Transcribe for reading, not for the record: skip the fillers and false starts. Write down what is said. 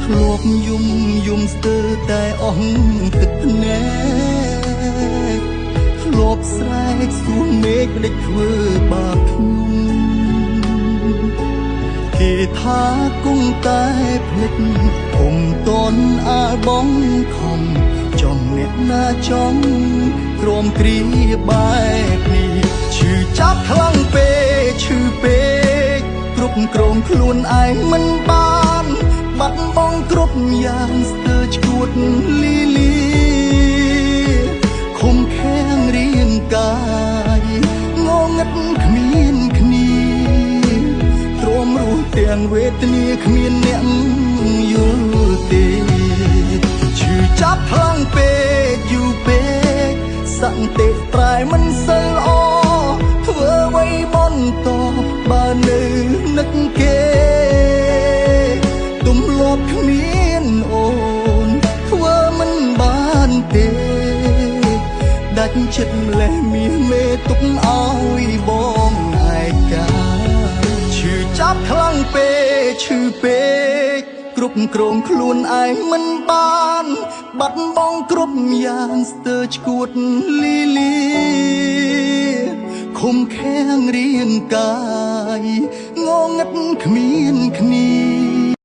ធ្លាប់យំស្ទើរតែអស់ទឹកភ្នែកធ្លាប់ស្រែកសួរមេឃដេចធ្វើបាបខ្ញុំគេថាគង់តែភ្លេចអុំតនអាលបងខំចំអ្នកណាចង់ក្រមគ្រាបែបនេះឈឺចាប់ខ្លាំងពេកឈឺពេកគ្រប់គ្រងខ្លួនឯងមិនបានបាត់បង់គ្រប់យ៉ាងស្ទើរឈួតលីលាខំខាំងរាងកាយងងឹតគ្មានគ្នាទ្រាំរស់ទាំងវេទនាគ្មានអ្នកយល់ទេឈឺចាប់ខ្លាំងពេកយូរពេកសន្តិប្រែមិនសិលល្អធ្វើអ្វីបន្តបើនៅនឹកគេទំលាប់គ្មានអូនធ្វើមិនបានទេដាច់ចិត្តម្លេះមាសមេទុកឲ្យបងឯកាឈឺចាប់ខ្លាំងពេកឈឺពេកគ្រប់គ្រងខ្លួនឯងមិនបានបាត់បង់គ្រប់យ៉ាងស្ទើរឈួតលីលាខំខាំងរាងកាយងងឹតគ្មានគ្នា